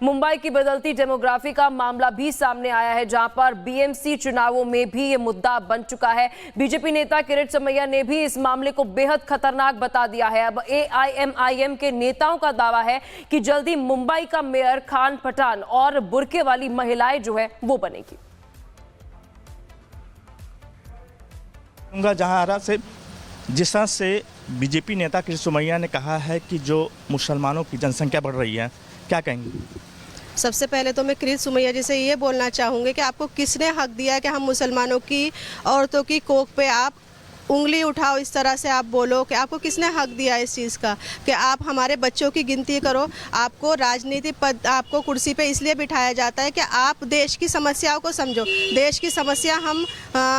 मुंबई की बदलती डेमोग्राफी का मामला भी सामने आया है, जहां पर बीएमसी चुनावों में भी ये मुद्दा बन चुका है। बीजेपी नेता किरीट सोमैया ने भी इस मामले को बेहद खतरनाक बता दिया है। अब एआईएमआईएम के नेताओं का दावा है कि जल्दी मुंबई का मेयर खान पठान और बुर्के वाली महिलाएं जो है वो बनेगी। जहां से जिस तरह से बीजेपी नेता किरीट सोमैया ने कहा है कि जो मुसलमानों की जनसंख्या बढ़ रही है, क्या कहेंगे? सबसे पहले तो मैं किरीट सोमैया जी से ये बोलना चाहूँगी कि आपको किसने हक दिया कि हम मुसलमानों की औरतों की कोख पे आप उंगली उठाओ, इस तरह से आप बोलो? कि आपको किसने हक दिया इस चीज़ का कि आप हमारे बच्चों की गिनती करो? आपको राजनीति पद, आपको कुर्सी पे इसलिए बिठाया जाता है कि आप देश की समस्याओं को समझो। देश की समस्या हम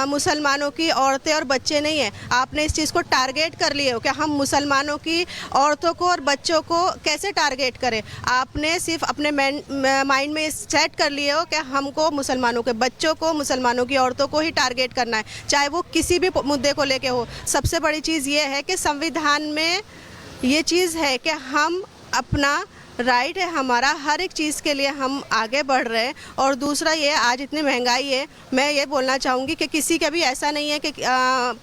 मुसलमानों की औरतें और बच्चे नहीं है। आपने इस चीज़ को टारगेट कर लिए हो कि हम मुसलमानों की औरतों को और बच्चों को कैसे टारगेट करें। आपने सिर्फ अपने माइंड में सेट कर लिए हो कि हमको मुसलमानों के बच्चों को, मुसलमानों की औरतों को ही टारगेट करना है, चाहे वो किसी भी मुद्दे को के हो। सबसे बड़ी चीज़ ये है कि संविधान में ये चीज़ है कि हम अपना राइट है, हमारा हर एक चीज़ के लिए हम आगे बढ़ रहे हैं। और दूसरा ये, आज इतनी महंगाई है, मैं ये बोलना चाहूँगी कि किसी का भी ऐसा नहीं है कि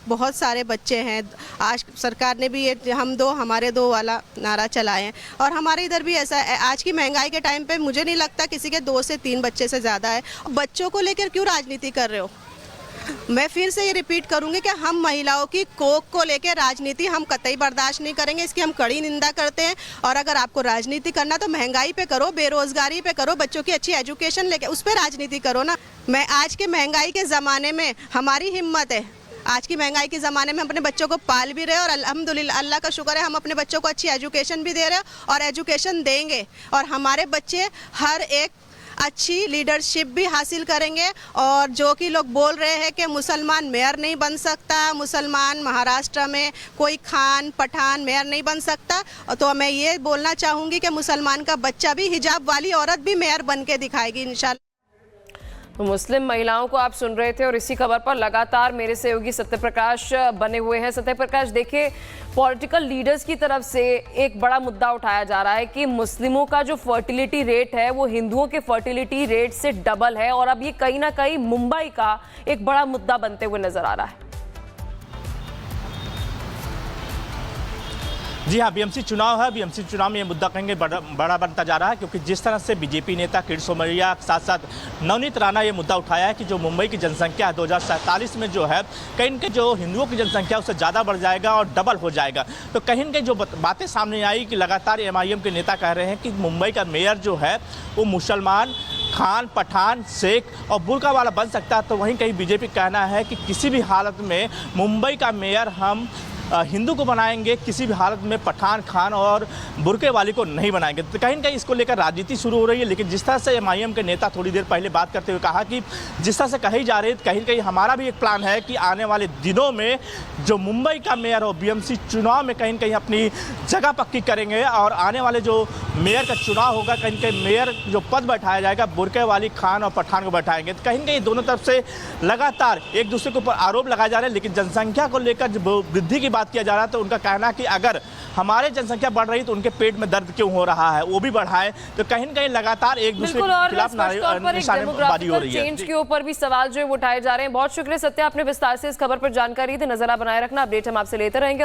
बहुत सारे बच्चे हैं। आज सरकार ने भी ये हम दो हमारे दो वाला नारा चलाए हैं और हमारे इधर भी ऐसा है। आज की महंगाई के टाइम पे मुझे नहीं लगता किसी के 2 से 3 बच्चे से ज़्यादा है। बच्चों को लेकर क्यों राजनीति कर रहे हो? मैं फिर से ये रिपीट करूंगी कि हम महिलाओं की कोख को लेकर राजनीति हम कतई बर्दाश्त नहीं करेंगे। इसकी हम कड़ी निंदा करते हैं। और अगर आपको राजनीति करना तो महंगाई पे करो, बेरोजगारी पे करो, बच्चों की अच्छी एजुकेशन लेके उस पर राजनीति करो ना। मैं आज के महंगाई के ज़माने में हमारी हिम्मत है, आज की महंगाई के ज़माने में हम अपने बच्चों को पाल भी रहे हैं और अल्हम्दुलिल्लाह अल्लाह का शुक्र है हम अपने बच्चों को अच्छी एजुकेशन भी दे रहे हैं और एजुकेशन देंगे। और हमारे बच्चे हर एक अच्छी लीडरशिप भी हासिल करेंगे। और जो कि लोग बोल रहे हैं कि मुसलमान मेयर नहीं बन सकता, मुसलमान महाराष्ट्र में कोई खान पठान मेयर नहीं बन सकता, तो मैं ये बोलना चाहूँगी कि मुसलमान का बच्चा भी, हिजाब वाली औरत भी मेयर बन के दिखाएगी इंशाल्लाह। तो मुस्लिम महिलाओं को आप सुन रहे थे और इसी खबर पर लगातार मेरे सहयोगी सत्यप्रकाश बने हुए हैं। सत्यप्रकाश, देखिए, पॉलिटिकल लीडर्स की तरफ से एक बड़ा मुद्दा उठाया जा रहा है कि मुस्लिमों का जो फर्टिलिटी रेट है वो हिंदुओं के फर्टिलिटी रेट से डबल है और अब ये कहीं ना कहीं मुंबई का एक बड़ा मुद्दा बनते हुए नजर आ रहा है। जी हाँ, बीएमसी चुनाव है। बीएमसी चुनाव में ये मुद्दा कहेंगे बड़ा बनता जा रहा है, क्योंकि जिस तरह से बीजेपी नेता किरीट सोमैया के साथ साथ नवनीत राणा ये मुद्दा उठाया है कि जो मुंबई की जनसंख्या 2047 में जो है कहीं न कहीं जो हिंदुओं की जनसंख्या उससे ज़्यादा बढ़ जाएगा और डबल हो जाएगा। तो कहीं न कहीं जो बातें सामने आई कि लगातार एमआईएम के नेता कह रहे हैं कि मुंबई का मेयर जो है वो मुसलमान, खान पठान, शेख और बुर्का वाला बन सकता है। तो वहीं कहीं बीजेपी कहना है कि किसी भी हालत में मुंबई का मेयर हम हिंदू को बनाएंगे, किसी भी हालत में पठान, खान और बुर्के वाली को नहीं बनाएंगे। तो कहीं न कहीं इसको लेकर राजनीति शुरू हो रही है। लेकिन जिस तरह से एमआईएम के नेता थोड़ी देर पहले बात करते हुए कहा कि जिस तरह से कही जा रही है, कहीं न कहीं हमारा भी एक प्लान है कि आने वाले दिनों में जो मुंबई का मेयर हो बीएमसी चुनाव में कहीं न कहीं अपनी जगह पक्की करेंगे और आने वाले जो मेयर का चुनाव होगा कहीं न कहीं मेयर जो पद बैठाया जाएगा बुर्के वाली, खान और पठान को बैठाएंगे। तो कहीं न कहीं दोनों तरफ से लगातार एक दूसरे के ऊपर आरोप लगाए जा रहे हैं। लेकिन जनसंख्या को लेकर जो वृद्धि की बात किया जा रहा है तो उनका कहना कि अगर हमारे जनसंख्या बढ़ रही तो उनके पेट में दर्द क्यों हो रहा है, वो भी बढ़ाए। तो कहीं न कहीं लगातार एक दूसरे के खिलाफ निशानेबाजी हो रही है। चेंज के ऊपर भी सवाल जो है वो उठाए जा रहे हैं। बहुत शुक्रिया सत्या, आपने विस्तार से इस खबर पर जानकारी दी। नजर बनाए रखना, अपडेट हम आपसे लेते रहेंगे।